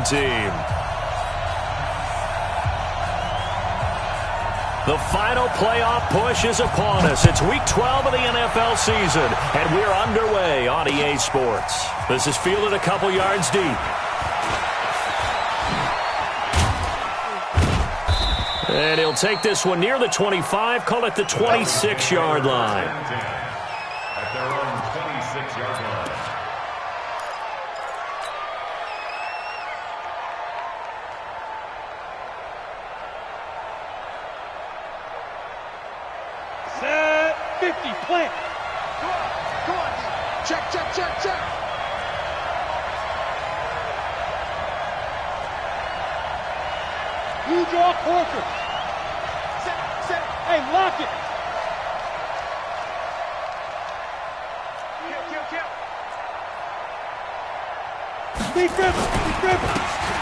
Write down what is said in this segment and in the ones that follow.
team. The final playoff push is upon us. It's Week 12 of the NFL season, and we're underway on EA Sports. This is fielded a couple yards deep. And he'll take this one near the 25, call it the 26-yard line. At their own 26-yard line. Set 50, plant. Come on. Check. You draw Corker. Set. Hey, lock it. Kill. Speed dribble.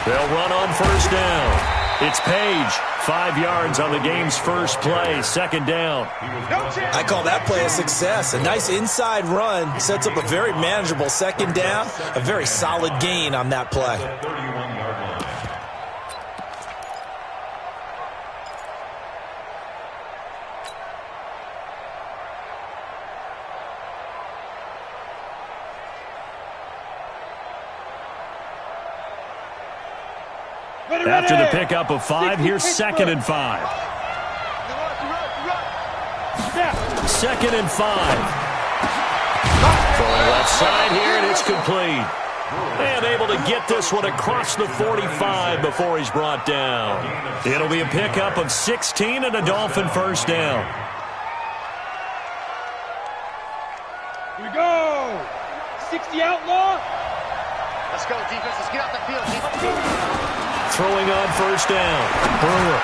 They'll run on first down. It's Page, 5 yards on the game's first play, second down. I call that play a success. A nice inside run sets up a very manageable second down, a very solid gain on that play. 31-yard line. After the pickup of 5, here's 2nd and 5. Second and 5. Throwing left side here, and it's complete. And able to get this one across the 45 before he's brought down. It'll be a pickup of 16 and a Dolphin first down. Here we go. 60 outlaw. Let's go, defense. Let's get out the field. Throwing on first down. Brewer.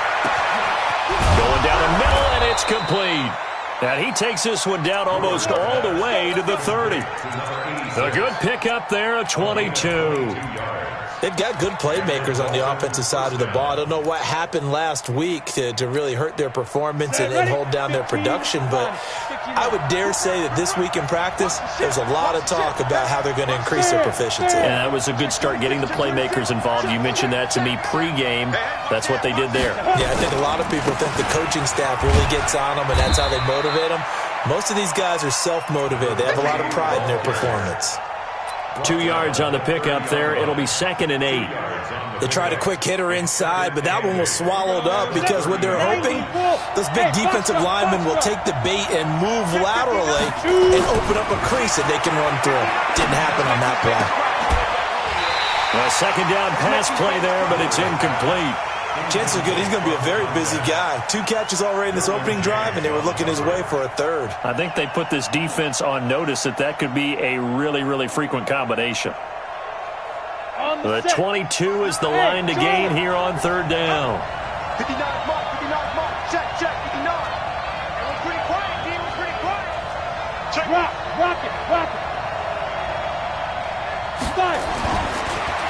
Going down the middle, and it's complete. And he takes this one down almost all the way to the 30. A good pickup there, a 22. They've got good playmakers on the offensive side of the ball. I don't know what happened last week to really hurt their performance and hold down their production, but I would dare say that this week in practice, there's a lot of talk about how they're going to increase their proficiency. Yeah, that was a good start getting the playmakers involved. You mentioned that to me pregame. That's what they did there. Yeah, I think a lot of people think the coaching staff really gets on them, and that's how they motivate them. Most of these guys are self-motivated. They have a lot of pride in their performance. 2 yards on the pickup there. It'll be 2nd and 8. They tried a quick hitter inside, but that one was swallowed up because what they're hoping, those big defensive linemen will take the bait and move laterally and open up a crease that they can run through. Didn't happen on that play. A second down pass play there, but it's incomplete. Chances are good he's going to be a very busy guy. 2 catches already in this opening drive, and they were looking his way for a third. I think they put this defense on notice that could be a really, really frequent combination. The 22 is the line to gain here on third down. 59 mark. Check. 59. It was pretty quiet, team. It was pretty quiet. Check. Rock it. Fire.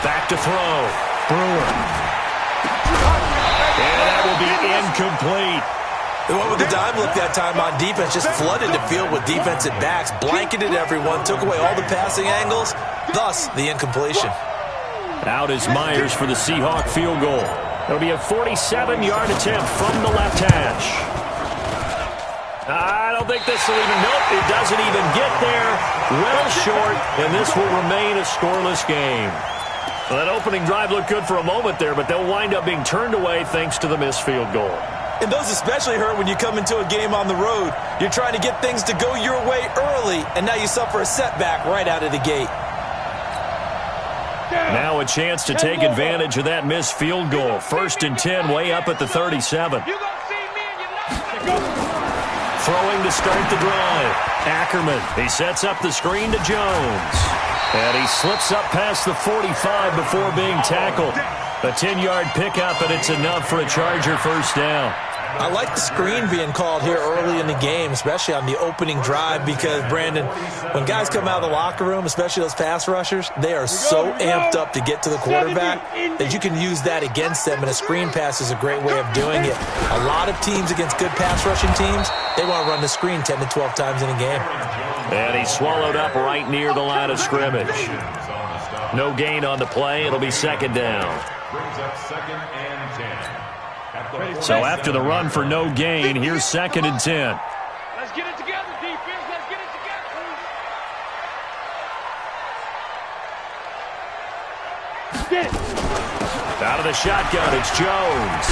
Back to throw. Brewer. And that will be incomplete. They went with the dime look that time on defense, just flooded the field with defensive backs, blanketed everyone, took away all the passing angles, thus the incompletion. Out is Myers for the Seahawk field goal. It'll be a 47-yard attempt from the left hash. I don't think this will even, nope, it doesn't even get there. Well short, and this will remain a scoreless game. Well, that opening drive looked good for a moment there, but they'll wind up being turned away thanks to the missed field goal. And those especially hurt when you come into a game on the road. You're trying to get things to go your way early, and now you suffer a setback right out of the gate. Now a chance to take advantage of that missed field goal. 1st and 10, way up at the 37. Throwing to start the drive. Ackerman, he sets up the screen to Jones. And he slips up past the 45 before being tackled. A 10-yard pickup, and it's enough for a Charger first down. I like the screen being called here early in the game, especially on the opening drive, because, Brandon, when guys come out of the locker room, especially those pass rushers, they are so amped up to get to the quarterback that you can use that against them, and a screen pass is a great way of doing it. A lot of teams against good pass rushing teams, they want to run the screen 10 to 12 times in a game. And he swallowed up right near the line of scrimmage. No gain on the play. It'll be second down. Brings up 2nd and 10. So after the run for no gain, here's 2nd and 10. Let's get it together, defense. Let's get it together. Get it. Out of the shotgun, it's Jones.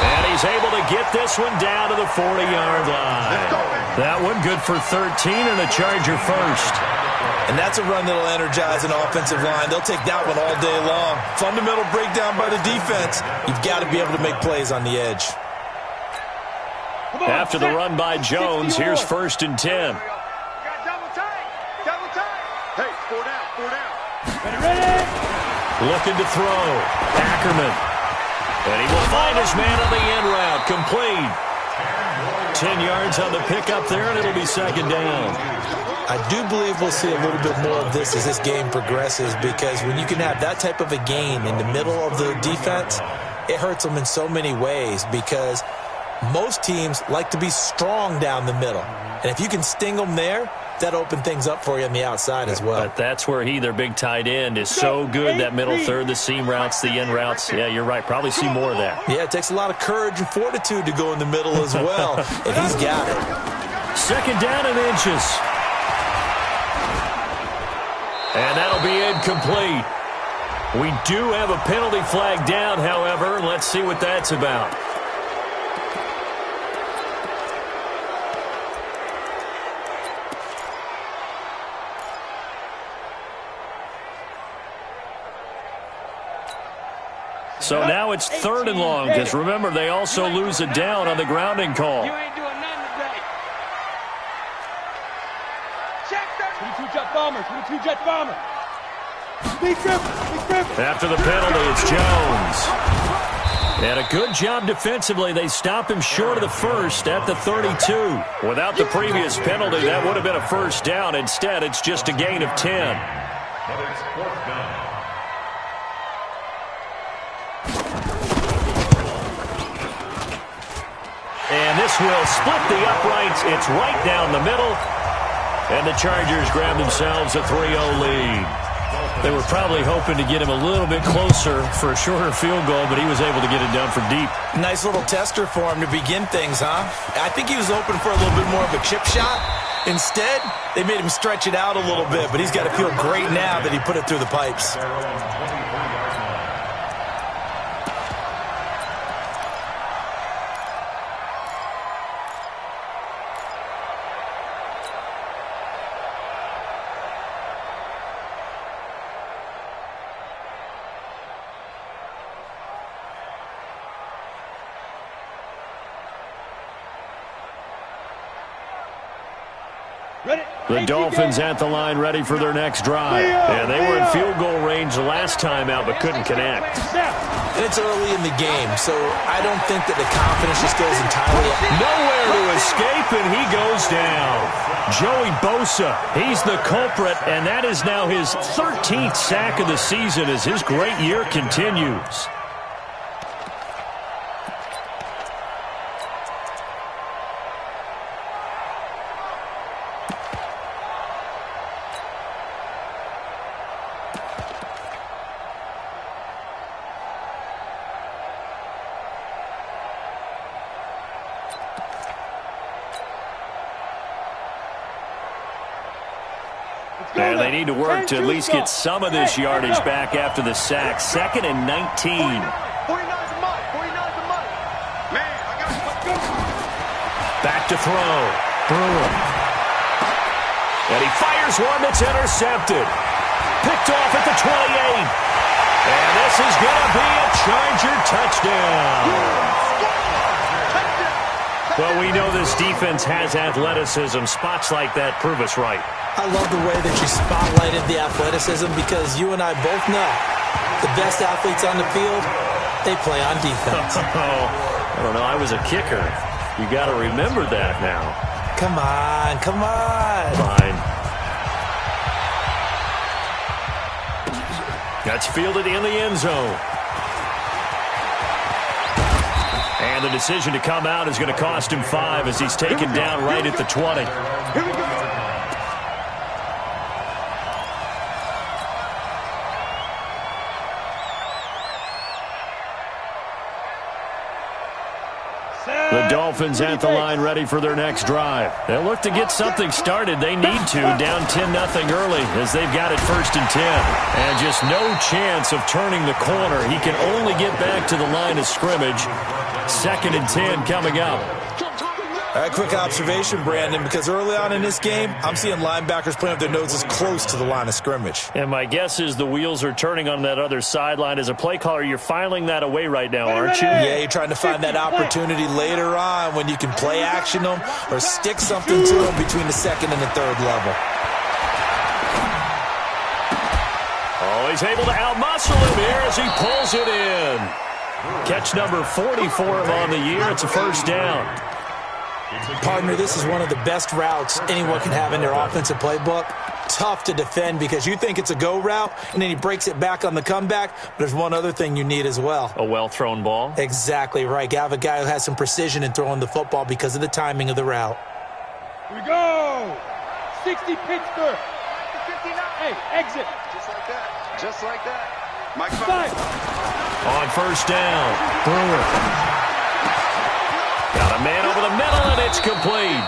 And he's able to get this one down to the 40-yard line. That one good for 13 and a Charger first. And that's a run that'll energize an offensive line. They'll take that one all day long. Fundamental breakdown by the defense. You've got to be able to make plays on the edge. After the run by Jones, here's 1st and 10. Got double tight. Double tight. Hey, 4 down. Ready? Looking to throw. Ackerman. And he will find his man on the end route. Complete. 10 yards on the pickup there, and it'll be second down. I do believe we'll see a little bit more of this as this game progresses, because when you can have that type of a gain in the middle of the defense, it hurts them in so many ways, because most teams like to be strong down the middle. And if you can sting them there, that opens things up for you on the outside as well. But that's where their big tight end, is so good, that middle third, the seam routes, the in routes. Yeah, you're right. Probably see more of that. Yeah, it takes a lot of courage and fortitude to go in the middle as well, and he's got it. 2nd down and inches. And that'll be incomplete. We do have a penalty flag down, however. Let's see what that's about. So now it's 3rd and long, because remember, they also lose a down on the grounding call. You ain't doing nothing today. Check 22 jet bomber. 22 jet bomber. Big grip. Big grip. After the penalty, it's Jones. And a good job defensively. They stop him short of the first at the 32. Without the previous penalty, that would have been a first down. Instead, it's just a gain of 10. But it's 4th down. And this will split the uprights. It's right down the middle. And the Chargers grab themselves a 3-0 lead. They were probably hoping to get him a little bit closer for a shorter field goal, but he was able to get it done from deep. Nice little tester for him to begin things, huh? I think he was open for a little bit more of a chip shot. Instead, they made him stretch it out a little bit, but he's got to feel great now that he put it through the pipes. The Dolphins at the line, ready for their next drive. And they were in field goal range the last time out, but couldn't connect. And it's early in the game, so I don't think that the confidence just goes entirely up. Nowhere to escape, and he goes down. Joey Bosa, he's the culprit, and that is now his 13th sack of the season as his great year continues. And they need to work to at least get some of this yardage back after the sack. 2nd and 19. 49's a money. 49's a money. Man, I got to go. Back to throw. Brewer. And he fires one that's intercepted. Picked off at the 28. And this is going to be a Charger touchdown. Well, we know this defense has athleticism. Spots like that prove us right. I love the way that you spotlighted the athleticism, because you and I both know the best athletes on the field, they play on defense. I don't know. I was a kicker. You got to remember that now. Come on, come on. Fine. That's fielded in the end zone. And the decision to come out is going to cost him 5 as he's taken down right at the 20. Here we go. Dolphins at the line ready for their next drive. They'll look to get something started. They need to, down 10-0 early as they've got it 1st and 10. And just no chance of turning the corner. He can only get back to the line of scrimmage. 2nd and 10 coming up. A quick observation, Brandon, because early on in this game, I'm seeing linebackers playing with their noses close to the line of scrimmage. And my guess is the wheels are turning on that other sideline. As a play caller, you're filing that away right now, aren't you? Yeah, you're trying to find that opportunity later on when you can play action them or stick something to them between the 2nd and the 3rd level. Oh, he's able to outmuscle him here as he pulls it in. Catch number 44 on the year. It's a 1st down. Partner, this is one of the best routes anyone can have in their offensive playbook. Tough to defend because you think it's a go route, and then he breaks it back on the comeback. But there's one other thing you need as well. A well-thrown ball? Exactly right. You have a guy who has some precision in throwing the football because of the timing of the route. Here we go. 60 Pittsburgh. 59. Hey, exit. Just like that. Just like that. Mike On 1st down, Brewer. Got a man over the middle, and it's complete.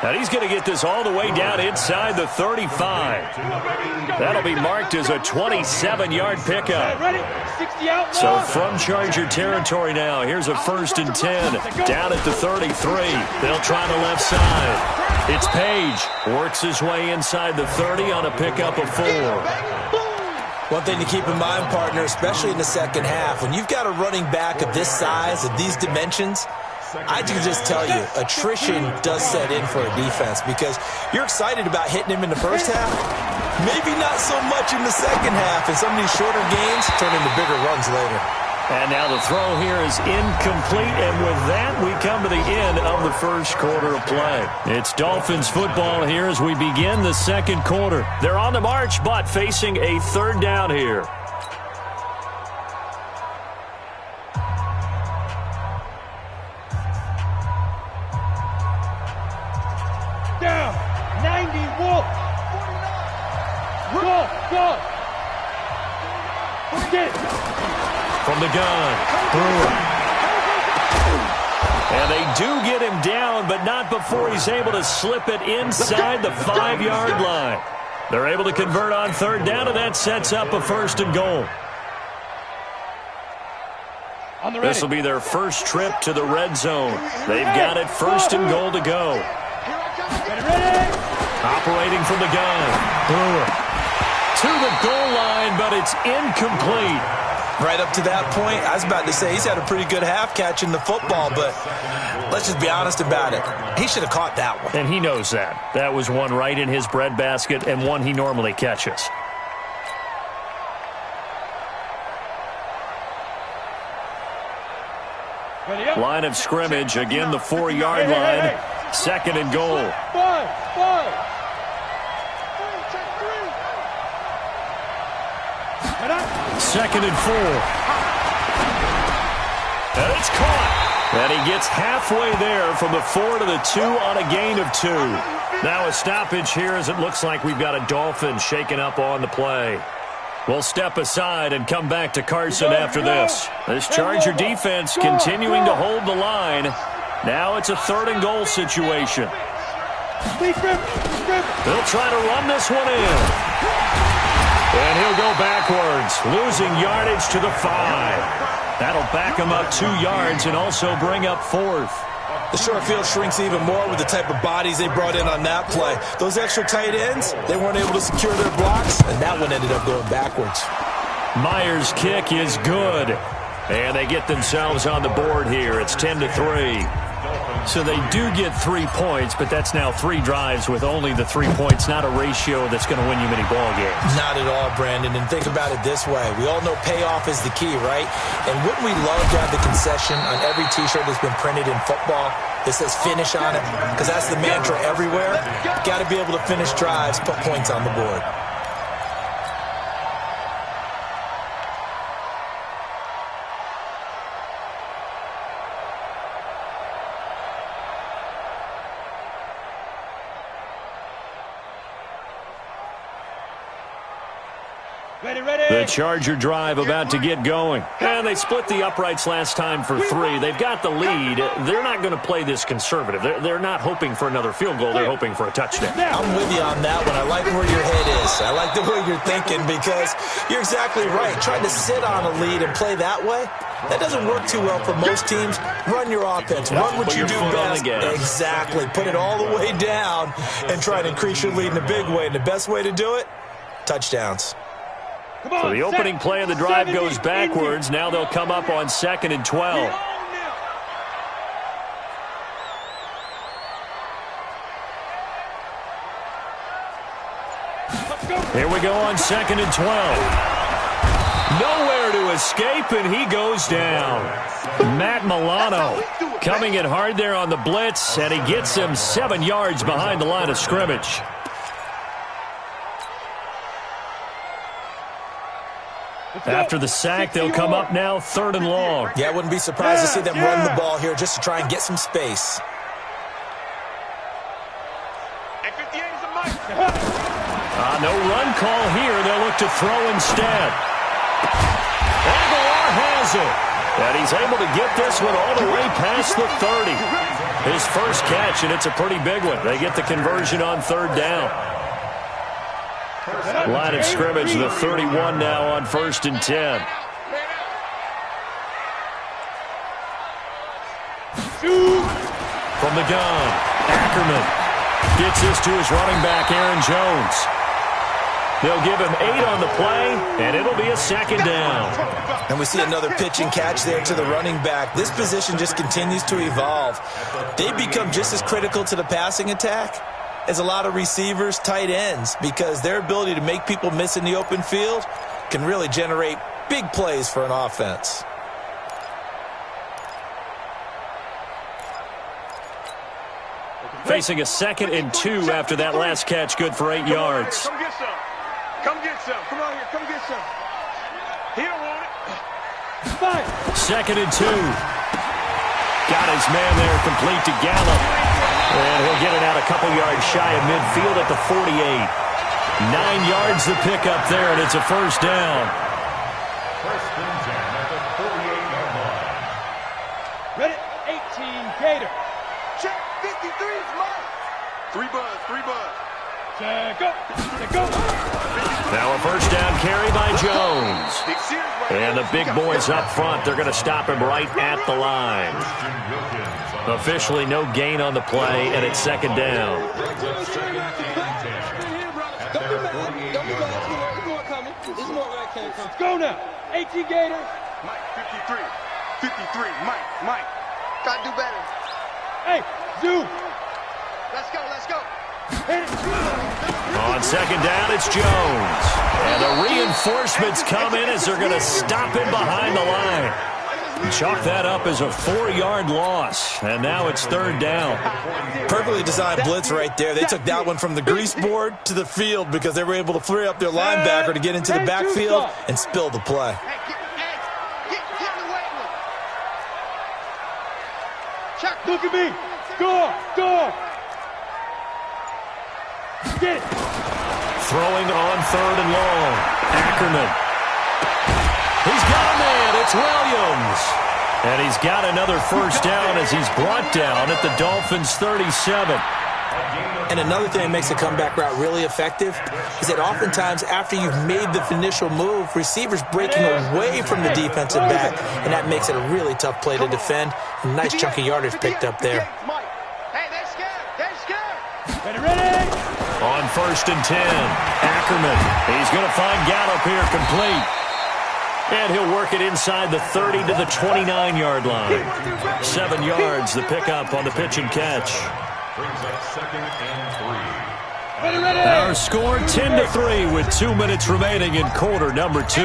And he's going to get this all the way down inside the 35. That'll be marked as a 27-yard pickup. So from Charger territory now, here's a 1st and 10 down at the 33. They'll try the left side. It's Page. Works his way inside the 30 on a pickup of 4. One thing to keep in mind, partner, especially in the 2nd half, when you've got a running back of this size, of these dimensions, I can just tell you, attrition does set in for a defense because you're excited about hitting him in the 1st half, maybe not so much in the 2nd half, and some of these shorter gains turn into bigger runs later. And now the throw here is incomplete, and with that, we come to the end of the 1st quarter of play. It's Dolphins football here as we begin the 2nd quarter. They're on the march, but facing a 3rd down here. Down. 90 Wolf. 49. Go. Get it. From the gun, Brewer. And they do get him down, but not before he's able to slip it inside the 5-yard line. They're able to convert on 3rd down, and that sets up a 1st and goal. This will be their first trip to the red zone. They've got it 1st and goal to go. Operating from the gun, Brewer. To the goal line, but it's incomplete. Right up to that point, I was about to say he's had a pretty good half catching the football, but let's just be honest about it. He should have caught that one. And he knows that. That was one right in his breadbasket and one he normally catches. Line of scrimmage, again the 4-yard line. 2nd and goal. 5. 2nd and 4. And it's caught. And he gets halfway there from the 4 to the 2 on a gain of 2. Now a stoppage here as it looks like we've got a Dolphin shaken up on the play. We'll step aside and come back to Carson after this. This Charger defense continuing to hold the line. Now it's a 3rd and goal situation. They'll try to run this one in. And he'll go backwards, losing yardage to the 5. That'll back him up 2 yards and also bring up 4th. The short field shrinks even more with the type of bodies they brought in on that play. Those extra tight ends, they weren't able to secure their blocks, and that one ended up going backwards. Myers' kick is good. And they get themselves on the board here. It's 10-3. So they do get 3 points, but that's now 3 drives with only the 3 points, not a ratio that's going to win you many ball games. Not at all, Brandon. And think about it this way. We all know payoff is the key, right? And wouldn't we love to have the concession on every T-shirt that's been printed in football that says finish on it? Because that's the mantra everywhere. Got to be able to finish drives, put points on the board. The Charger drive about to get going. And they split the uprights last time for 3. They've got the lead. They're not going to play this conservative. They're not hoping for another field goal. They're hoping for a touchdown. I'm with you on that one. I like where your head is. I like the way you're thinking because you're exactly right. Trying to sit on a lead and play that way, that doesn't work too well for most teams. Run your offense. Run what you do best. Exactly. Put it all the way down and try to increase your lead in a big way. And the best way to do it, touchdowns. So the opening play of the drive goes backwards. Now they'll come up on 2nd and 12. Here we go on 2nd and 12. Nowhere to escape, and he goes down. Matt Milano coming in hard there on the blitz, and he gets him 7 yards behind the line of scrimmage. After the sack, they'll come up now 3rd and long. Yeah, I wouldn't be surprised to see them run the ball here just to try and get some space. No run call here. They'll look to throw instead. Aguilar has it. And he's able to get this one all the way past the 30. His first catch, and it's a pretty big one. They get the conversion on 3rd down. Line of scrimmage, the 31 now on 1st and 10. From the gun, Ackerman gets this to his running back, Aaron Jones. They'll give him 8 on the play, and it'll be a 2nd down. And we see another pitch and catch there to the running back. This position just continues to evolve. They become just as critical to the passing attack as a lot of receivers, tight ends, because their ability to make people miss in the open field can really generate big plays for an offense. Facing a 2nd and 2 after that last catch, good for 8 yards. Come get some. Come get some. Come on here. Come get some. He don't want it. 2nd and 2. Got his man there, complete to Gallup. And he'll get it out a couple yards shy of midfield at the 48. 9 yards the pickup there, and it's a 1st down. First and 10 at the 48-yard line. Ready, 18, Gator. Check. 53 is mine. 3 buzz. 3 buzz. Check up. Check up. Now a 1st down carry by Jones. And the big boys up front, they're going to stop him right at the line. Officially no gain on the play, and it's 2nd down. Let's go now. 18 Gator. Mike, 53. 53. Mike. Gotta do better. Hey, Zoom. Let's go. Let's go. On 2nd down, it's Jones. And the reinforcements come in as they're going to stop him behind the line. Chalk that up as a 4-yard loss. And now it's 3rd down. Perfectly designed blitz right there. They took that one from the grease board to the field because they were able to free up their linebacker to get into the backfield and spill the play. Hey, get in the way. Chuck, look at me. Score. Get it. Throwing on 3rd and long. Ackerman. He's got a man. It's Williams. And he's got another 1st down as he's brought down at the Dolphins' 37. And another thing that makes the comeback route really effective is that oftentimes after you've made the initial move, receivers breaking away from the defensive back, and that makes it a really tough play to defend. A nice chunk of yardage picked up there. Hey, they're scared. Ready. On 1st and 10, Ackerman. He's going to find Gallup here complete. And he'll work it inside the 30 to the 29-yard line. 7 yards, the pickup on the pitch and catch. Brings up 2nd and 3. Ready. Our score 10-3 with 2 minutes remaining in quarter number 2.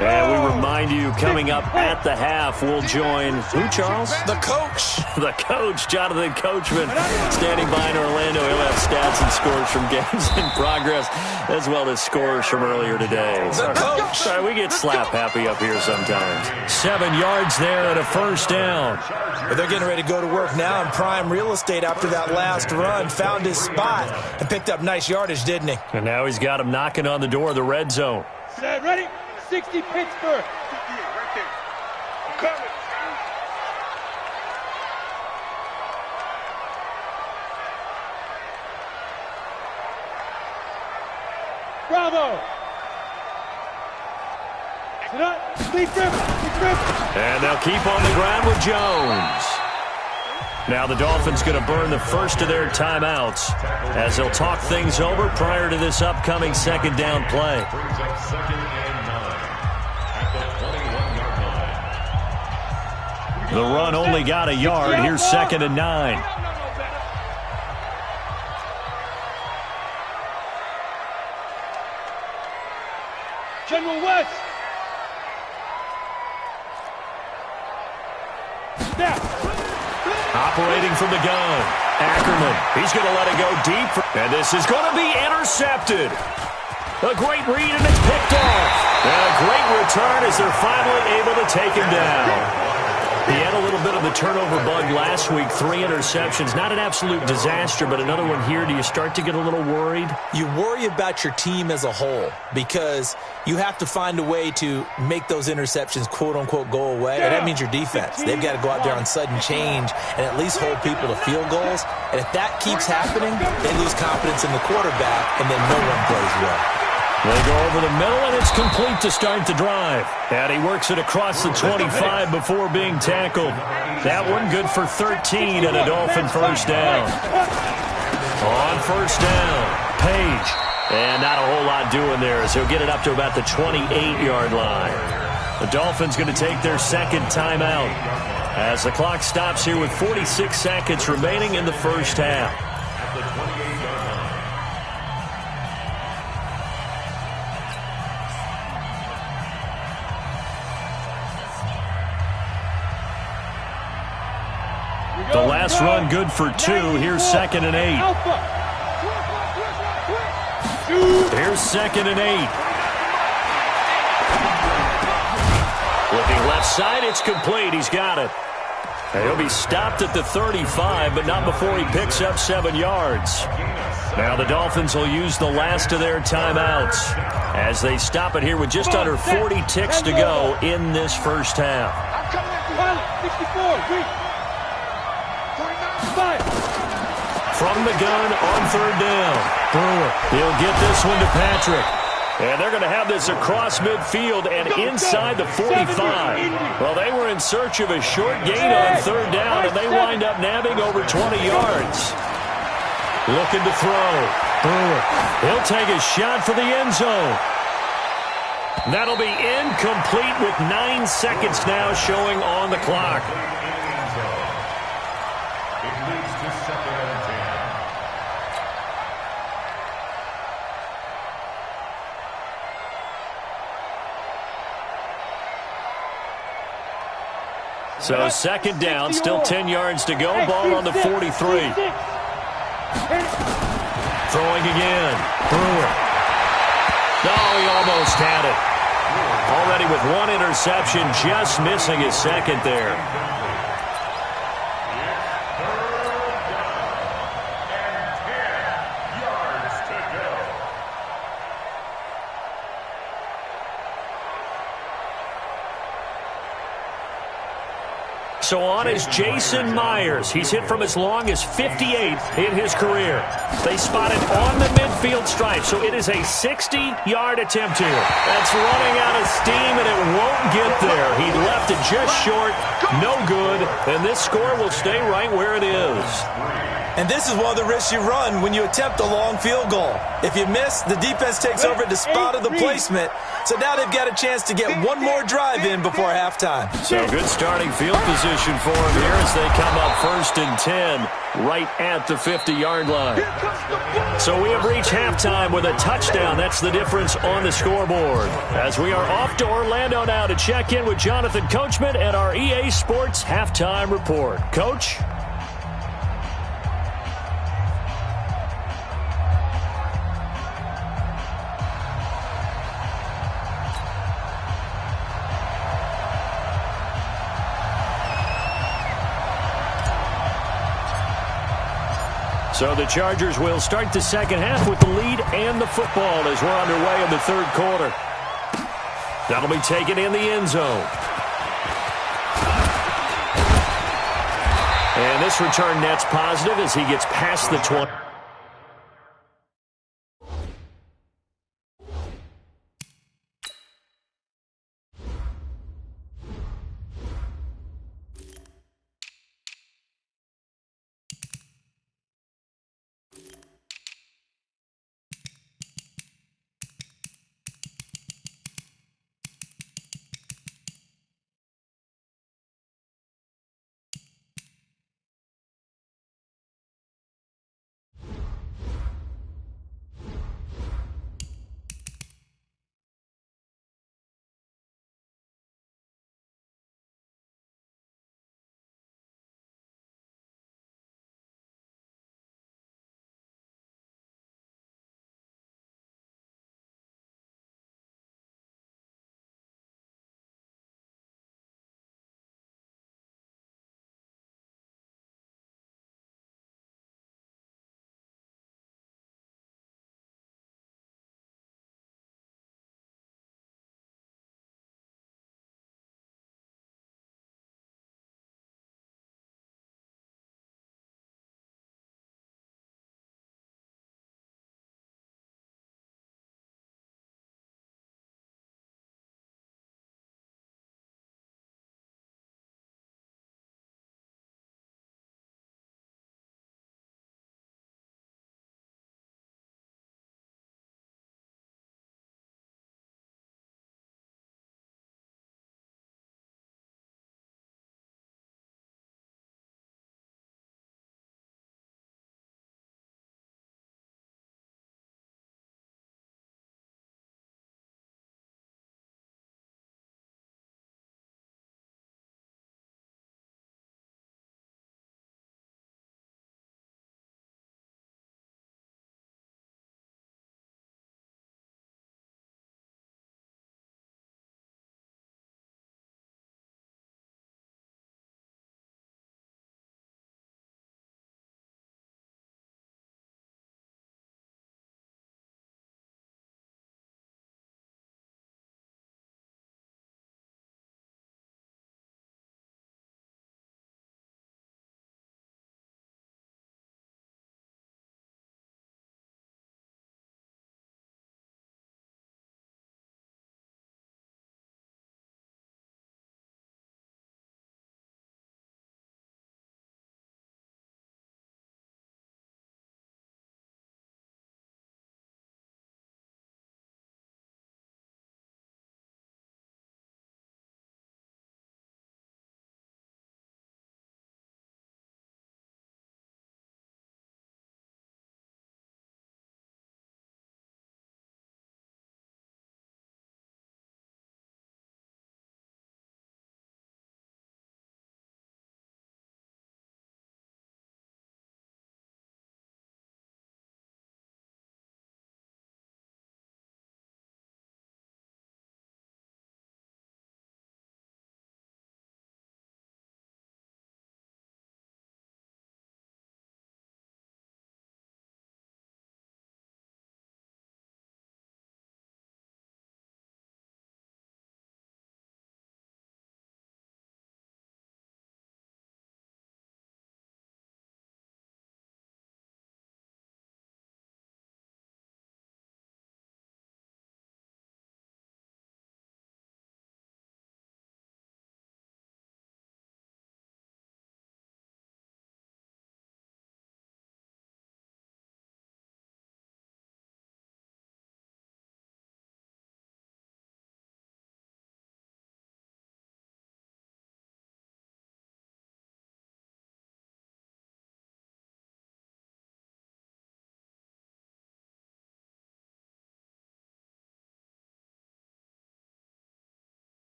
And we remind you, coming up at the half, we'll join who, Charles? The coach. The coach, Jonathan Coachman, standing by in Orlando. He'll have stats and scores from games in progress, as well as scores from earlier today. The coach. Sorry, we get slap happy up here sometimes. 7 yards there and a first down. Well, they're getting ready to go to work now in prime real estate after that last run. Found his spot and picked up nice yardage, didn't he? And now he's got him knocking on the door of the red zone. Set, ready? 60 Pittsburgh. 58 right there. I'm coming. Bravo. Sit up. Lead grip. And they'll keep on the ground with Jones. Now the Dolphins going to burn the first of their timeouts as they'll talk things over prior to this upcoming second down play. Brings up 2nd and 9 at the 21-yard line. The run only got a yard. Here's 2nd and 9. General West. Snap. Operating from the gun. Ackerman. He's going to let it go deep. And this is going to be intercepted. A great read, and it's picked off. And a great return as they're finally able to take him down. He had a little bit of the turnover bug last week. 3 interceptions. Not an absolute disaster, but another one here. Do you start to get a little worried? You worry about your team as a whole because you have to find a way to make those interceptions, quote-unquote, go away. And that means your defense. They've got to go out there on sudden change and at least hold people to field goals. And if that keeps happening, they lose confidence in the quarterback, and then no one plays well. They go over the middle, and it's complete to start the drive. And he works it across the 25 before being tackled. That one good for 13 and a Dolphin first down. On first down, Page. And not a whole lot doing there as he'll get it up to about the 28-yard line. The Dolphins going to take their second timeout as the clock stops here with 46 seconds remaining in the first half. At the 28-yard line. The last run good for 2. Here's 2nd and 8. Here's 2nd and 8. Looking left side, it's complete. He's got it. And he'll be stopped at the 35, but not before he picks up 7 yards. Now the Dolphins will use the last of their timeouts as they stop it here with just under 40 ticks to go in this first half. 64, From the gun on 3rd down. Brewer, he'll get this one to Patrick. And they're going to have this across midfield and inside the 45. Well, they were in search of a short gain on 3rd down, and they wind up nabbing over 20 yards. Looking to throw. Brewer, he'll take a shot for the end zone. That'll be incomplete with 9 seconds now showing on the clock. It leads to 2nd and 10. So 2nd down, still 10 yards to go. Ball on the 43. Throwing again. Brewer. Oh, he almost had it. Already with 1 interception, just missing his 2nd there. So on is Jason Myers. He's hit from as long as 58 in his career. They spot it on the midfield stripe, so it is a 60-yard attempt here. That's running out of steam, and it won't get there. He left it just short, no good, and this score will stay right where it is. And this is one of the risks you run when you attempt a long field goal. If you miss, the defense takes over at the spot of the placement. So now they've got a chance to get one more drive in before halftime. So good starting field position position for him here as they come up 1st and 10 right at the 50-yard line. So we have reached halftime with a touchdown. That's the difference on the scoreboard. As we are off to Orlando now to check in with Jonathan Coachman and our EA Sports Halftime Report. Coach? So the Chargers will start the second half with the lead and the football as we're underway in the third quarter. That'll be taken in the end zone. And this return net's positive as he gets past the 20.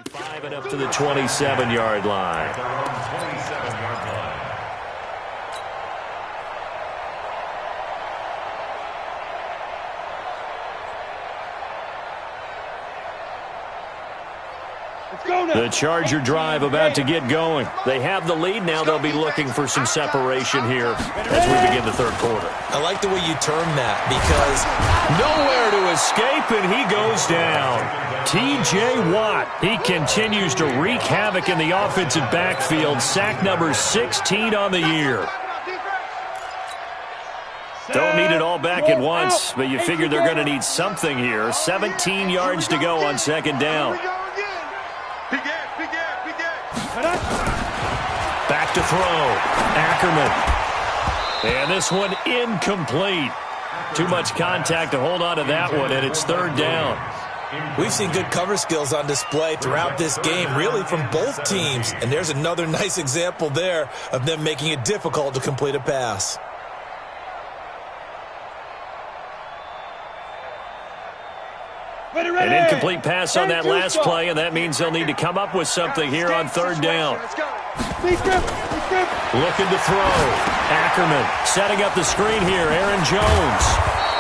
5 and up to the 27-yard line. At their own 27-yard line. The Charger drive about to get going. They have the lead now. They'll be looking for some separation here as we begin the third quarter. I like the way you term that because nowhere to escape, and he goes down. T.J. Watt, he continues to wreak havoc in the offensive backfield. Sack number 16 on the year. Don't need it all back at once, but you figure they're going to need something here. 17 yards to go on second down. Back to throw. Ackerman. And this one incomplete. Too much contact to hold on to that one, and it's third down. We've seen good cover skills on display throughout this game, really from both teams. And there's another nice example there of them making it difficult to complete a pass. An incomplete pass on that last play, and that means they'll need to come up with something here on third down. Looking to throw. Ackerman setting up the screen here. Aaron Jones.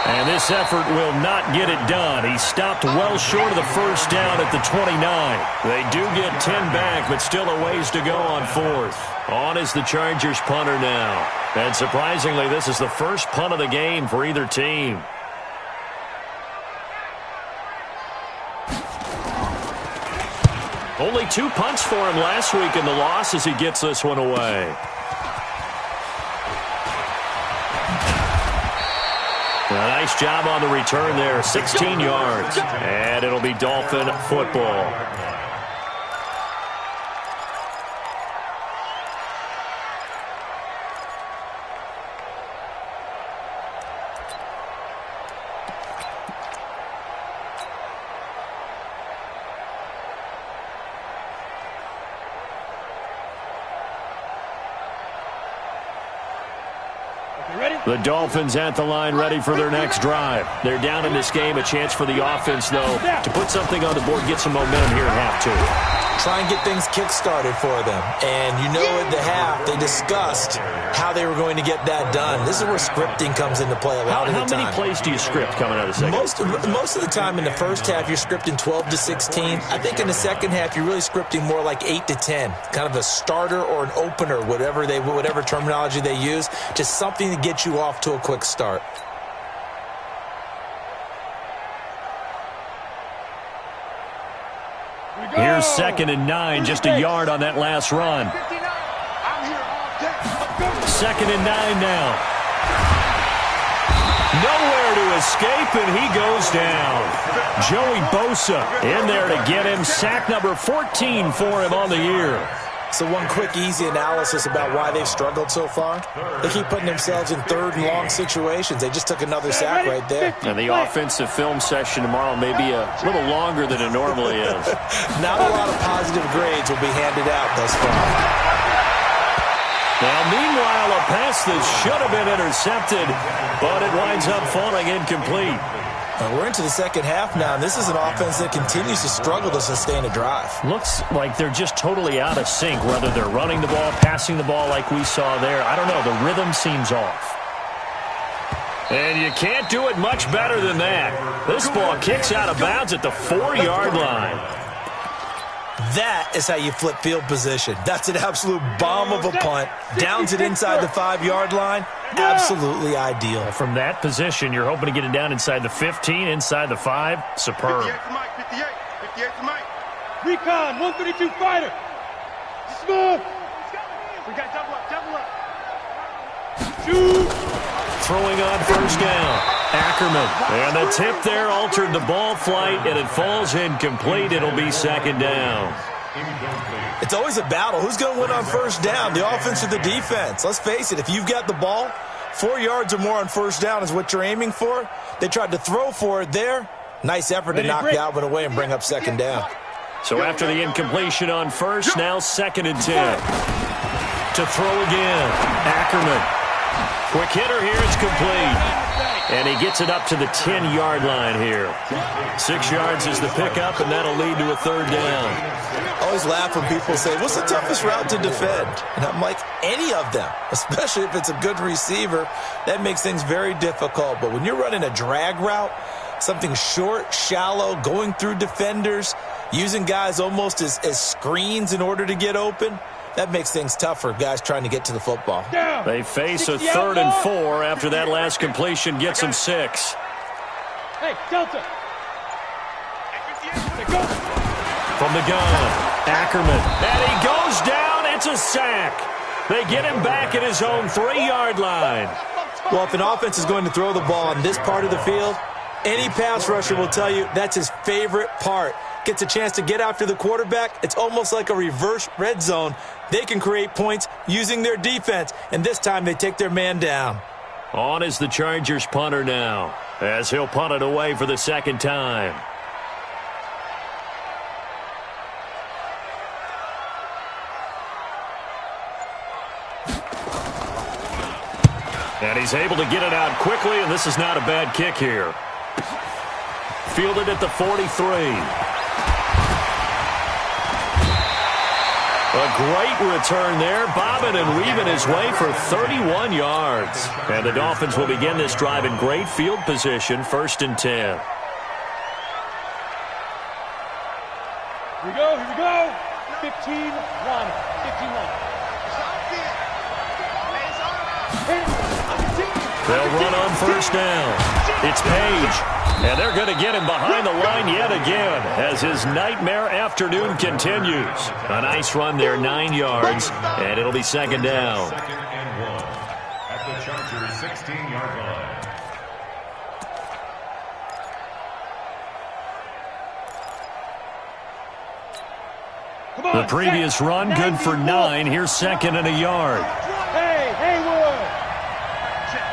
And this effort will not get it done. He stopped well short of the first down at the 29. They do get 10 back, but still a ways to go on fourth. On is the Chargers punter now. And surprisingly, this is the first punt of the game for either team. Only 2 punts for him last week in the loss as he gets this one away. A nice job on the return there. 16 yards. And it'll be Dolphin football. The Dolphins at the line ready for their next drive. They're down in this game. A chance for the offense, though, to put something on the board, get some momentum here at half two. Try and get things kick-started for them. And you know at the half, they discussed how they were going to get that done. This is where scripting comes into play a lot of the time. How many plays do you script coming out of the second? Most of the time in the first half, you're scripting 12 to 16. I think in the second half, you're really scripting more like 8 to 10. Kind of a starter or an opener, whatever terminology they use. Just something to get you off to a quick start. Here's 2nd and 9, just a yard on that last run. 2nd and 9 now. Nowhere to escape, and he goes down. Joey Bosa in there to get him. Sack number 14 for him on the year. So one quick, easy analysis about why they've struggled so far. They keep putting themselves in third and long situations. They just took another sack right there. And the offensive film session tomorrow may be a little longer than it normally is. Not a lot of positive grades will be handed out thus far. Now, meanwhile, a pass that should have been intercepted, but it winds up falling incomplete. We're into the second half now, and this is an offense that continues to struggle to sustain a drive. Looks like they're just totally out of sync, whether they're running the ball, passing the ball like we saw there. I don't know. The rhythm seems off. And you can't do it much better than that. This ball kicks out of bounds at the 4-yard line. That is how you flip field position. That's an absolute bomb of a punt. Downs it inside the 5-yard line. Absolutely ideal. From that position, you're hoping to get it down inside the 15, inside the 5. Superb. 58 to Mike, 58 to Mike. Recon, 132 fighter. Smooth. We got double up. Shoot. Throwing on first down. Ackerman. And the tip there altered the ball flight, and it falls incomplete. It'll be 2nd down. It's always a battle. Who's going to win on first down, the offense or the defense? Let's face it, if you've got the ball, 4 yards or more on first down is what you're aiming for. They tried to throw for it there. Nice effort to knock Galvin away and bring up 2nd down. So after the incompletion on first, now 2nd and 10. To throw again. Ackerman. Quick hitter here, it's complete. And he gets it up to the 10-yard line here. 6 yards is the pickup, and that'll lead to a third down. I always laugh when people say, what's the toughest route to defend? And I'm like, any of them, especially if it's a good receiver. That makes things very difficult. But when you're running a drag route, something short, shallow, going through defenders, using guys almost as screens in order to get open, that makes things tough for guys trying to get to the football. They face a 3rd and 4 after that last completion gets them 6. Hey, Delta. From the gun, Ackerman. And he goes down. It's a sack. They get him back at his own 3-yard line. Well, if an offense is going to throw the ball on this part of the field, any pass rusher will tell you that's his favorite part. Gets a chance to get after the quarterback. It's almost like a reverse red zone. They can create points using their defense, and this time they take their man down. On is the Chargers punter now, as he'll punt it away for the second time. And he's able to get it out quickly, and this is not a bad kick here. Fielded at the 43. A great return there, bobbing and weaving his way for 31 yards. And the Dolphins will begin this drive in great field position, 1st and 10. Here we go, here we go. 15-1. 15-1. They'll run on 1st down. It's Page. And they're going to get him behind the line yet again as his nightmare afternoon continues. A nice run there, 9 yards, and it'll be 2nd down. 2nd and 1 at the Chargers' 16-yard line. The previous run, good for 9. Here's 2nd and a yard. Hey, Haywood.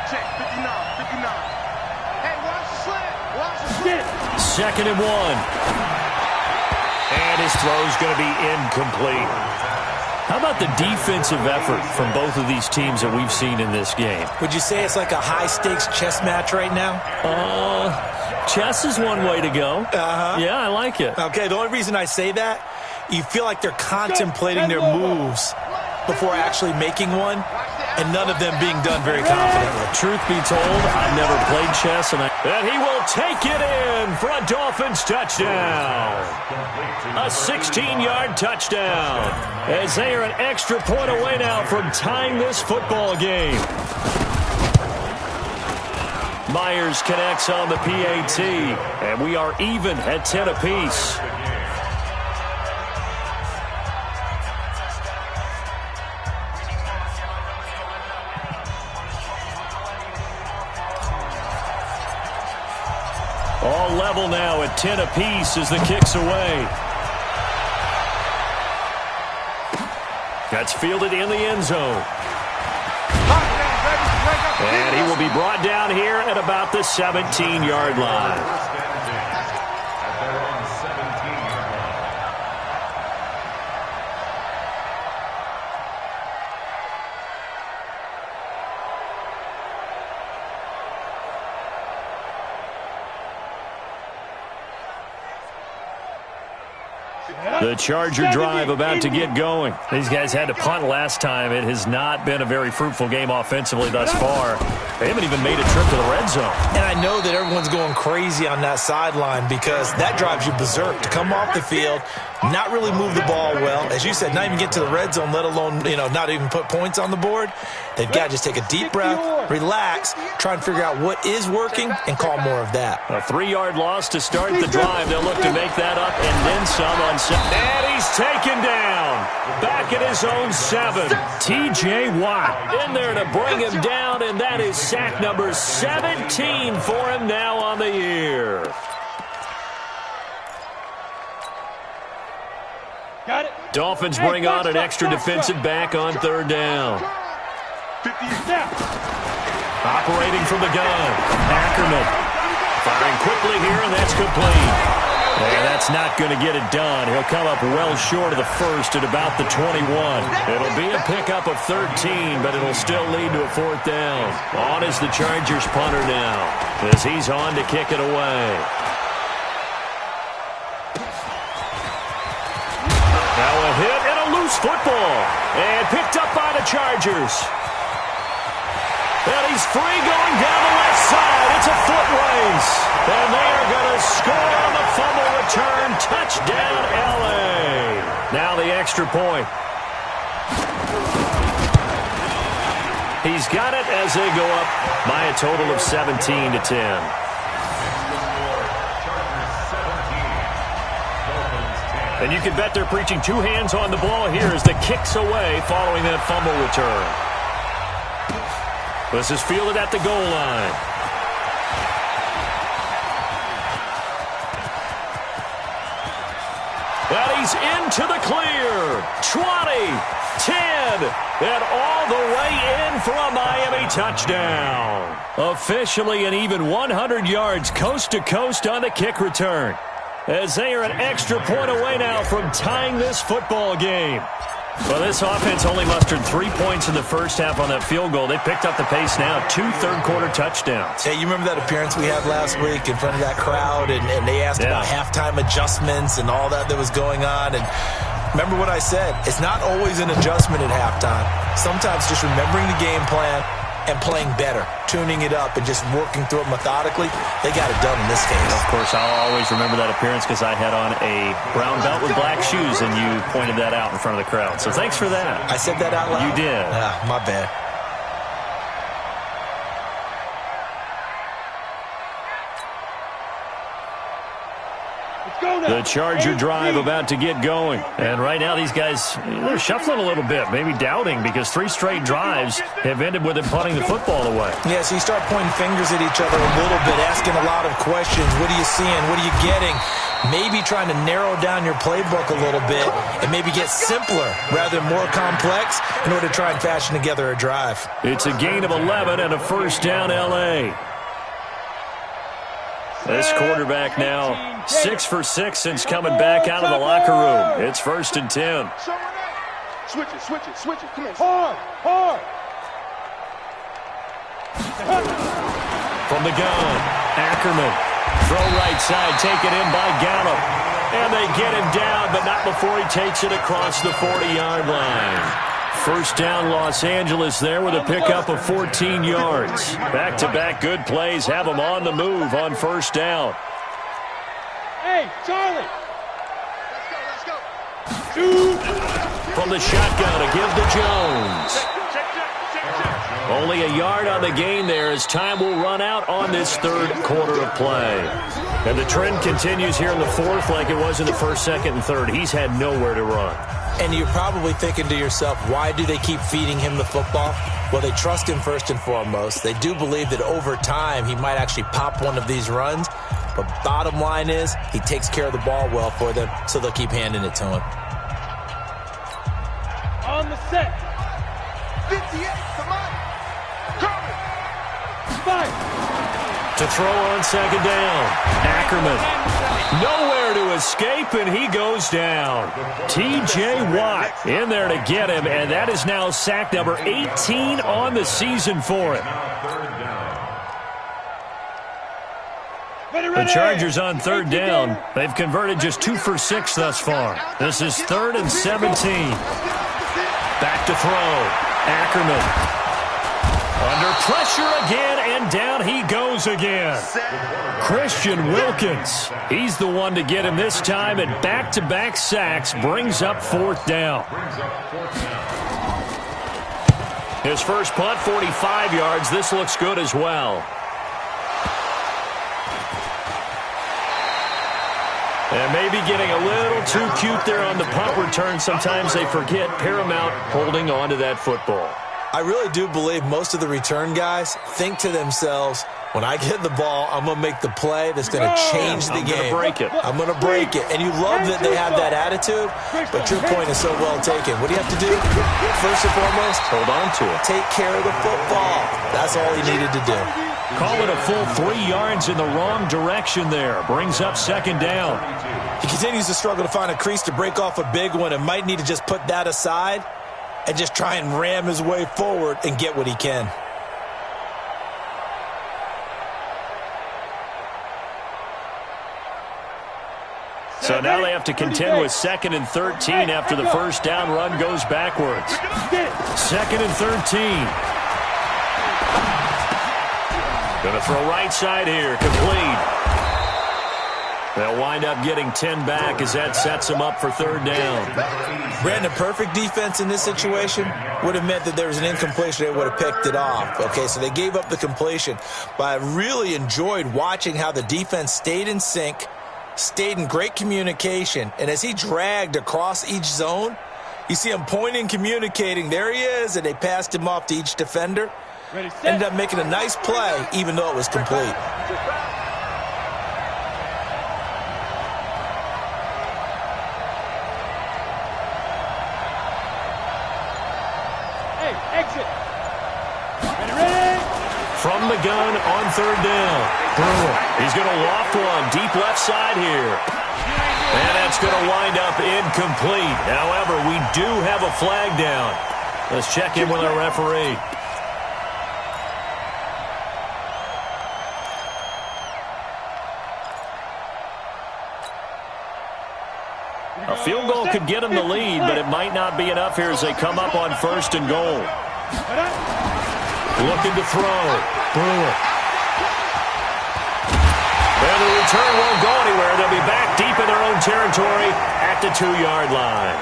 Check, 59, 59. Hey, watch the slant. Watch the slant. 2nd and 1. And his throw's going to be incomplete. How about the defensive effort from both of these teams that we've seen in this game? Would you say it's like a high-stakes chess match right now? Chess is one way to go. Yeah, I like it. Okay, the only reason I say that, you feel like they're contemplating their moves before actually making one, and none of them being done very confidently. Truth be told, I've never played chess, and he will take it in for a Dolphins touchdown. A 16-yard touchdown, as they are an extra point away now from tying this football game. Myers connects on the PAT, and we are even at 10 apiece. All level now at 10 apiece as the kick's away. That's fielded in the end zone. And he will be brought down here at about the 17-yard line. The Charger drive about to get going. These guys had to punt last time. It has not been a very fruitful game offensively thus far. They haven't even made a trip to the red zone. And I know that everyone's going crazy on that sideline because that drives you berserk to come off the field, not really move the ball well. As you said, not even get to the red zone, let alone, not even put points on the board. They've got to just take a deep breath, relax, try and figure out what is working, and call more of that. A 3-yard loss to start the drive. They'll look to make that up and then some on 7. And he's taken down. Back at his own 7. T.J. Watt in there to bring him down, and that is sack number 17 for him now on the year. Got it. Dolphins bring on an extra defensive back on 3rd down. Operating from the gun, Ackerman firing quickly here, and that's complete. And that's not going to get it done. He'll come up well short of the first at about the 21. It'll be a pickup of 13, but it'll still lead to a 4th down. On is the Chargers punter now, as he's on to kick it away. Now a hit and a loose football. And picked up by the Chargers. And he's free going down the left side. It's a foot race. And they are going to score on the fumble return. Touchdown, L.A. Now the extra point. He's got it as they go up by a total of 17-10. And you can bet they're preaching 2 hands on the ball here as the kick's away following that fumble return. This is fielded at the goal line. And he's into the clear. 20, 10, and all the way in for a Miami touchdown. Officially an even 100 yards coast to coast on the kick return, as they are an extra point away now from tying this football game. Well, this offense only mustered 3 points in the first half on that field goal. They picked up the pace now, 2 third-quarter touchdowns. Hey, you remember that appearance we had last week in front of that crowd, and they asked about halftime adjustments and all that was going on, and remember what I said, it's not always an adjustment at halftime. Sometimes just remembering the game plan and playing better, tuning it up and just working through it methodically. They got it done in this case. Of course, I'll always remember that appearance because I had on a brown belt with black shoes, and you pointed that out in front of the crowd. So thanks for that. I said that out loud? You did. My bad. The Charger drive about to get going. And right now these guys, they're shuffling a little bit, maybe doubting, because 3 straight drives have ended with them punting the football away. Yeah, so you start pointing fingers at each other a little bit, asking a lot of questions. What are you seeing? What are you getting? Maybe trying to narrow down your playbook a little bit and maybe get simpler rather than more complex in order to try and fashion together a drive. It's a gain of 11 and a first down, L.A. This quarterback now 6 for 6 since coming back out of the locker room. It's 1st and 10. Switch it. Come on. Hard. From the gun, Ackerman. Throw right side, taken in by Gallup. And they get him down, but not before he takes it across the 40-yard line. First down, Los Angeles there with a pickup of 14 yards. Back-to-back good plays have them on the move on first down. Hey, Charlie. Let's go. From the shotgun to give to Jones. Only a yard on the gain there as time will run out on this third quarter of play. And the trend continues here in the fourth like it was in the first, second, and third. He's had nowhere to run. And you're probably thinking to yourself, why do they keep feeding him the football? Well, they trust him first and foremost. They do believe that over time he might actually pop one of these runs. But bottom line is he takes care of the ball well for them, so they'll keep handing it to him. On the set. 58, come on. Fire. To throw on second down, Ackerman. Nowhere to escape, and he goes down. T.J. Watt in there to get him, and that is now sack number 18 on the season for him. The Chargers on third down. They've converted just 2 for 6 thus far. This is 3rd and 17. Back to throw. Ackerman. Under pressure again, and down he goes again. Christian Wilkins. He's the one to get him this time, and back-to-back sacks brings up 4th down. His first punt, 45 yards. This looks good as well. And maybe getting a little too cute there on the punt return. Sometimes they forget paramount holding on to that football. I really do believe most of the return guys think to themselves, when I get the ball, I'm going to make the play that's going to change the game. I'm going to break it. And you love that they have that attitude, but your point is so well taken. What do you have to do? First and foremost, hold on to it. Take care of the football. That's all he needed to do. Call it a full 3 yards in the wrong direction there. Brings up second down. He continues to struggle to find a crease to break off a big one and might need to just put that aside and just try and ram his way forward and get what he can. So now they have to contend with 2nd and 13 after the first down run goes backwards. 2nd and 13. Going to throw right side here, complete. They'll wind up getting 10 back as that sets them up for 3rd down. Brandon, perfect defense in this situation would have meant that there was an incompletion. They would have picked it off. Okay, so they gave up the completion. But I really enjoyed watching how the defense stayed in sync, stayed in great communication, and as he dragged across each zone, you see him pointing, communicating. There he is, and they passed him off to each defender. Ended up making a nice play, even though it was complete. Hey, exit. Ready? From the gun on 3rd down. Brewer. He's going to loft one deep left side here. And that's going to wind up incomplete. However, we do have a flag down. Let's check in with our referee. A field goal could get them the lead, but it might not be enough here as they come up on 1st and goal. Looking to throw. Brewer. And the return won't go anywhere. They'll be back deep in their own territory at the 2-yard line.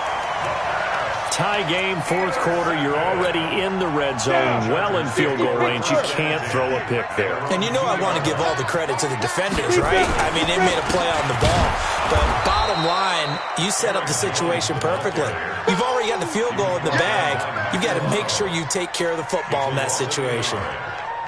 Tie game, 4th quarter. You're already in the red zone, well in field goal range. You can't throw a pick there. And you know I want to give all the credit to the defenders, right? I mean, they made a play on the ball. But bottom line, you set up the situation perfectly. You've already got the field goal in the bag. You've got to make sure you take care of the football in that situation.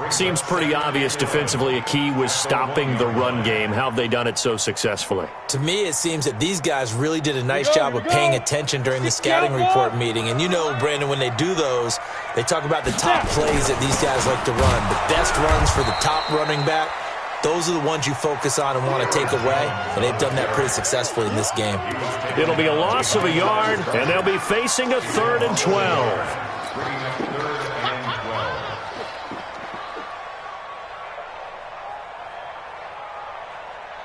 Seems pretty obvious defensively a key was stopping the run game. How have they done it so successfully? To me, it seems that these guys really did a nice job of paying attention during the scouting report meeting. And you know, Brandon, when they do those, they talk about the top plays that these guys like to run. The best runs for the top running back, those are the ones you focus on and want to take away. And they've done that pretty successfully in this game. It'll be a loss of a yard, and they'll be facing a 3rd and 12.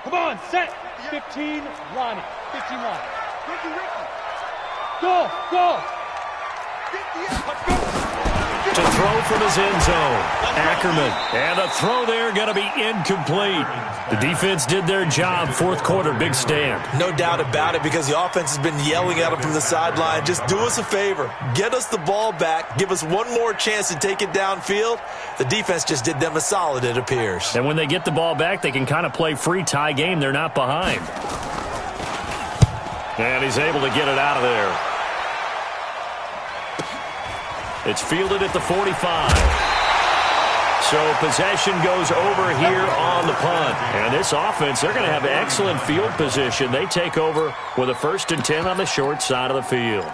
Come on, set. 15, Ronnie. 15 line. Go. To throw from his end zone. Ackerman. And a throw there going to be incomplete. The defense did their job. 4th quarter, big stand. No doubt about it, because the offense has been yelling at him from the sideline. Just do us a favor. Get us the ball back. Give us one more chance to take it downfield. The defense just did them a solid, it appears. And when they get the ball back, they can kind of play free tie game. They're not behind. And he's able to get it out of there. It's fielded at the 45. So possession goes over here on the punt. And this offense, they're going to have excellent field position. They take over with a 1st and 10 on the short side of the field.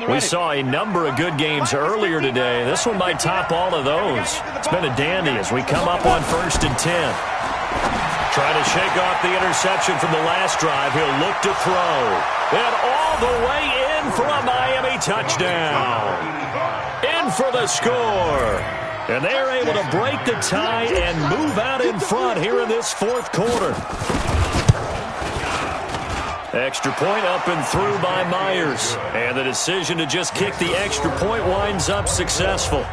We saw a number of good games earlier today. This one might top all of those. It's been a dandy as we come up on 1st and 10. Trying to shake off the interception from the last drive. He'll look to throw. And all the way in for a Miami touchdown. In for the score. And they're able to break the tie and move out in front here in this 4th quarter. Extra point up and through by Myers. And the decision to just kick the extra point winds up successful.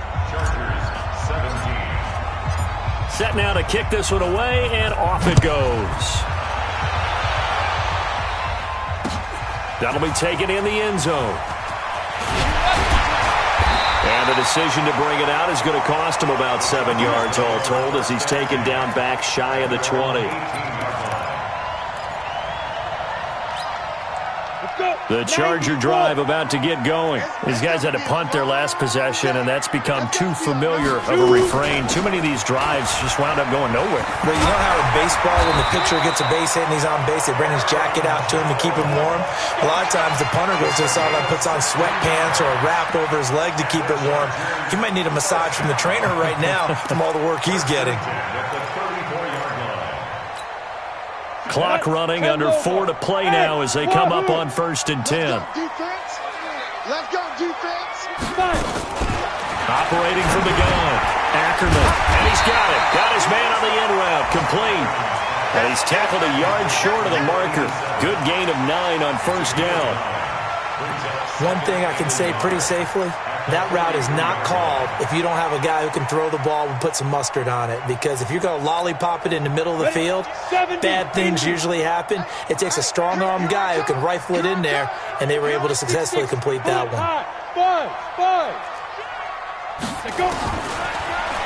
Set now to kick this one away, and off it goes. That'll be taken in the end zone. And the decision to bring it out is going to cost him about 7 yards all told as he's taken down back shy of the 20. The Charger drive about to get going. These guys had to punt their last possession, and that's become too familiar of a refrain. Too many of these drives just wound up going nowhere. But you know how in baseball, when the pitcher gets a base hit and he's on base, they bring his jacket out to him to keep him warm? A lot of times the punter goes to the sideline, puts on sweatpants or a wrap over his leg to keep it warm. He might need a massage from the trainer right now from all the work he's getting. Clock running, under 4 to play now as they come up on 1st and 10. Let's go, defense. Operating from the gun, Ackerman, and he's got it. Got his man on the in route, complete. And he's tackled a yard short of the marker. Good gain of 9 on 1st down. One thing I can say pretty safely, that route is not called if you don't have a guy who can throw the ball and put some mustard on it. Because if you're going to lollipop it in the middle of the field, bad things usually happen. It takes a strong-arm guy who can rifle it in there, and they were able to successfully complete that one.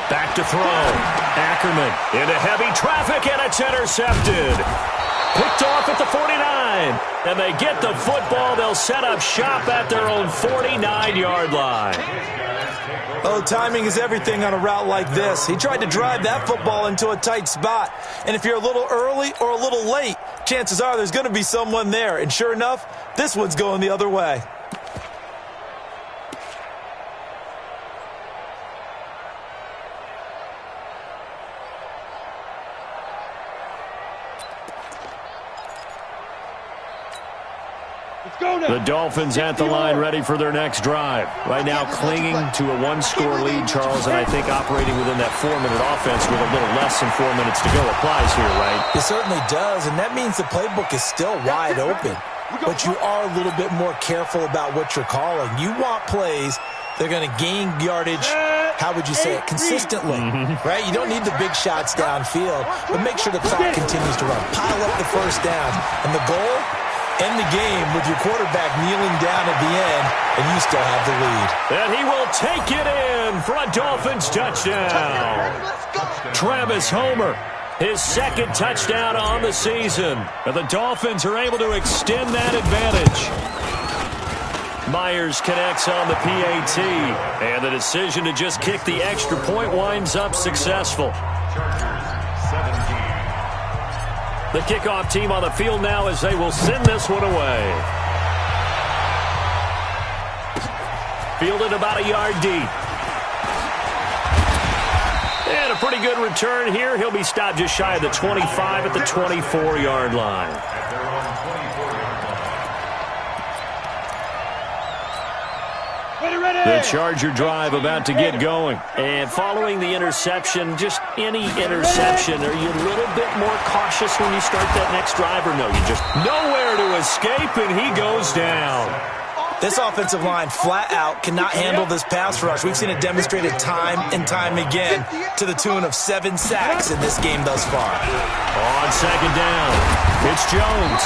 Back to throw. Ackerman into heavy traffic, and it's intercepted. Picked off at the 49, and they get the football. They'll set up shop at their own 49-yard line. Oh, timing is everything on a route like this. He tried to drive that football into a tight spot. And if you're a little early or a little late, chances are there's going to be someone there. And sure enough, this one's going the other way. The Dolphins at the line, ready for their next drive. Right now clinging to a 1-score lead, Charles, and I think operating within that 4-minute offense with a little less than 4 minutes to go applies here, right? It certainly does, and that means the playbook is still wide open. But you are a little bit more careful about what you're calling. You want plays that are going to gain yardage, how would you say it, consistently, right? You don't need the big shots downfield, but make sure the clock continues to run. Pile up the first down, and the goal? End the game with your quarterback kneeling down at the end, and you still have the lead. And he will take it in for a Dolphins touchdown. Travis Homer, his second touchdown on the season. And the Dolphins are able to extend that advantage. Myers connects on the PAT, and the decision to just kick the extra point winds up successful. The kickoff team on the field now as they will send this one away. Fielded about a yard deep. And a pretty good return here. He'll be stopped just shy of the 25 at the 24-yard line. The Charger drive about to get going. And following the interception, just any interception, are you a little bit more cautious when you start that next drive, or no? You just nowhere to escape, and he goes down. This offensive line flat out cannot handle this pass rush. We've seen it demonstrated time and time again to the tune of 7 sacks in this game thus far. On second down, it's Jones.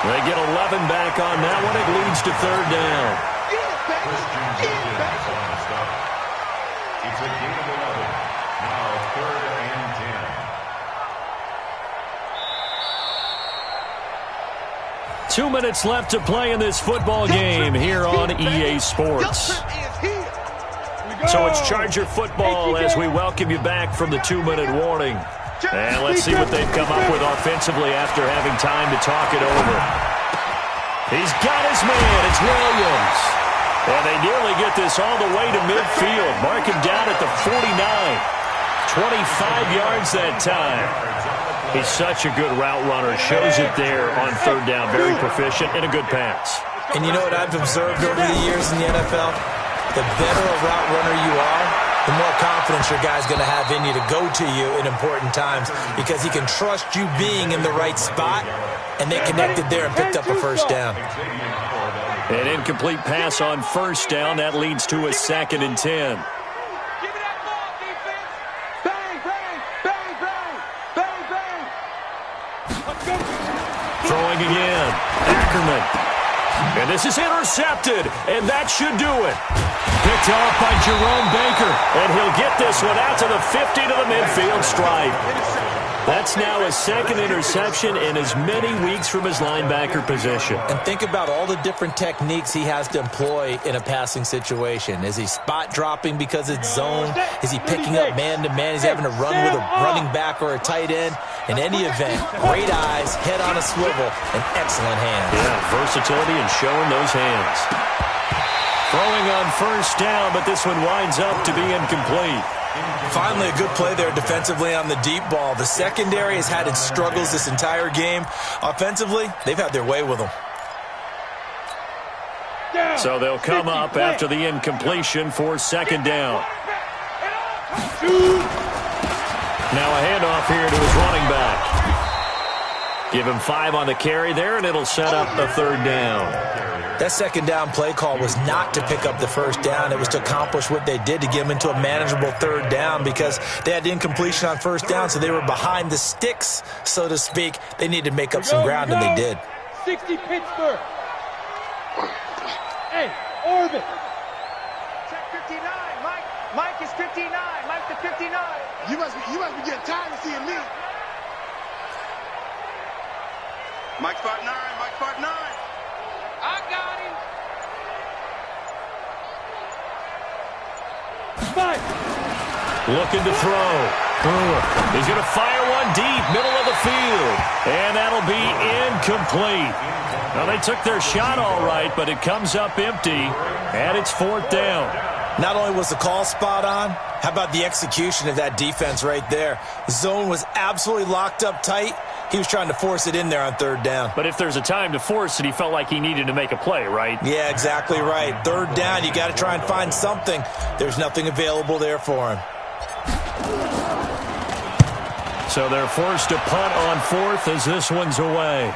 They get 11 back on that one. It leads to third down. It's a gain of 11. Now 3rd and 10. 2 minutes left to play in this football game here on EA Sports. So it's Charger football as we welcome you back from the 2-minute warning. And let's see what they've come up with offensively after having time to talk it over. He's got his man. It's Williams. And they nearly get this all the way to midfield. Mark him down at the 49. 25 yards that time. He's such a good route runner. Shows it there on third down. Very proficient and a good pass. And you know what I've observed over the years in the NFL? The better a route runner you are, the more confidence your guy's going to have in you to go to you in important times, because he can trust you being in the right spot, and they connected there and picked up a first down. An incomplete pass on first down. That leads to a 2nd and 10. Throwing again. Ackerman. And this is intercepted, and that should do it. Picked off by Jerome Baker, and he'll get this one out to the 50 to the midfield stripe. That's now his second interception in as many weeks from his linebacker position. And think about all the different techniques he has to employ in a passing situation. Is he spot dropping because it's zone? Is he picking up man-to-man? Is he having to run with a running back or a tight end? In any event, great eyes, head on a swivel, and excellent hands. Yeah, versatility and showing those hands. Throwing on first down, but this one winds up to be incomplete. Finally, a good play there defensively on the deep ball. The secondary has had its struggles this entire game. Offensively, they've had their way with them. So they'll come up after the incompletion for second down. Now a handoff here to his running back. Give him 5 on the carry there, and it'll set up a third down. That second down play call was not to pick up the first down. It was to accomplish what they did, to get them into a manageable third down, because they had incompletion on first down, so they were behind the sticks, so to speak. They needed to make up some ground, and they did. 60 Pittsburgh. Hey, Orvin. Check 59. Mike is 59. Mike the 59. You must be getting tired of seeing me. Mike spot 9. Mike spot 9. I got him. Mike. Looking to throw. He's going to fire one deep, middle of the field. And that'll be incomplete. Well, they took their shot all right, but it comes up empty, and it's fourth down. Not only was the call spot on, how about the execution of that defense right there? The zone was absolutely locked up tight. He was trying to force it in there on third down. But if there's a time to force it, he felt like he needed to make a play, right? Yeah, exactly right. Third down, you got to try and find something. There's nothing available there for him. So they're forced to punt on fourth as this one's away.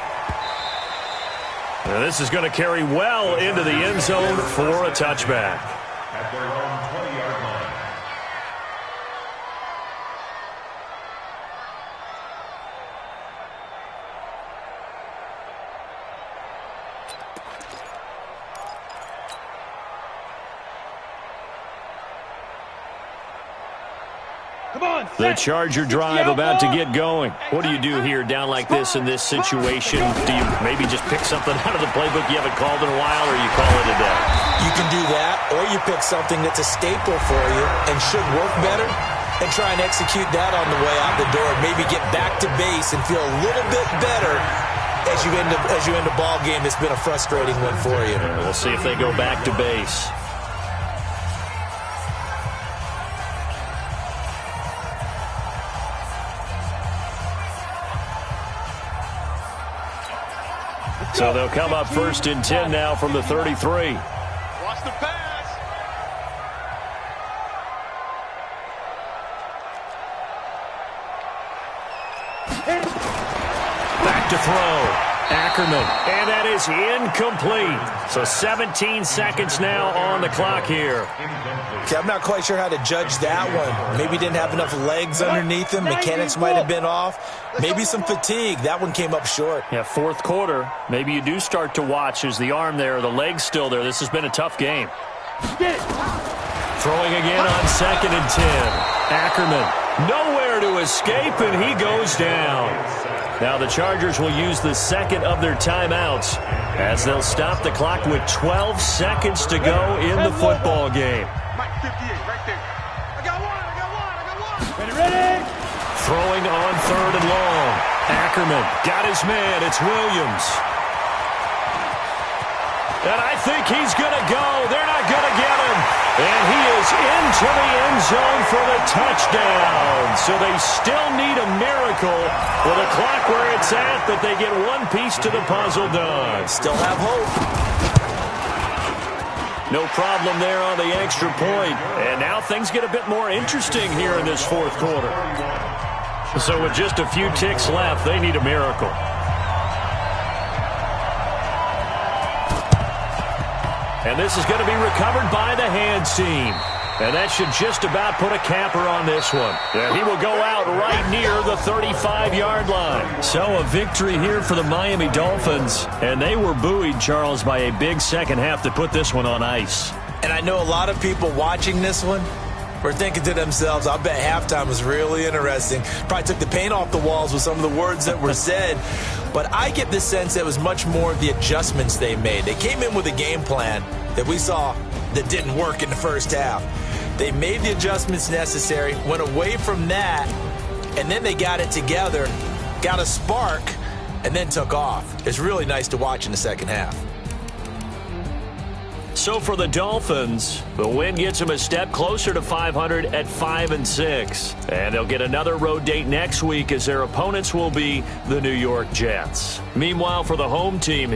Now this is going to carry well into the end zone for a touchback. At their own 20-yard line. The Charger drive about to get going. What do you do here down like this in this situation? Do you maybe just pick something out of the playbook you haven't called in a while, or you call it a day? You can do that, or you pick something that's a staple for you and should work better and try and execute that on the way out the door. Maybe get back to base and feel a little bit better as you end a ball game that's been a frustrating one for you. We'll see if they go back to base. So they'll come up first and 10 now from the 33. Watch the pass. Back to throw. Ackerman. And that is incomplete. So 17 seconds now on the clock here. Okay, I'm not quite sure how to judge that one. Maybe didn't have enough legs underneath him. Mechanics might have been off. Maybe some fatigue. That one came up short. Yeah, fourth quarter. Maybe you do start to watch as the arm there, the leg's still there. This has been a tough game. Throwing again on second and 10. Ackerman nowhere to escape, and he goes down. Now the Chargers will use the second of their timeouts as they'll stop the clock with 12 seconds to go in the football game. Mike 58, right there. I got one. Ready? Throwing on third and long. Ackerman got his man. It's Williams. And I think he's going to go. They're not going to get him. And he is into the end zone for the touchdown. So they still need a miracle with a clock where it's at, but they get one piece to the puzzle done. Still have hope. No problem there on the extra point. And now things get a bit more interesting here in this fourth quarter. So with just a few ticks left, they need a miracle. And this is going to be recovered by the hands team. And that should just about put a capper on this one. And he will go out right near the 35-yard line. So a victory here for the Miami Dolphins. And they were buoyed, Charles, by a big second half to put this one on ice. And I know a lot of people watching this one were thinking to themselves, I bet halftime was really interesting. Probably took the paint off the walls with some of the words that were said. But I get the sense that it was much more of the adjustments they made. They came in with a game plan that we saw that didn't work in the first half. They made the adjustments necessary, went away from that, and then they got it together, got a spark, and then took off. It's really nice to watch in the second half. So for the Dolphins, the win gets them a step closer to 500 at 5-6. And they'll get another road date next week as their opponents will be the New York Jets. Meanwhile, for the home team,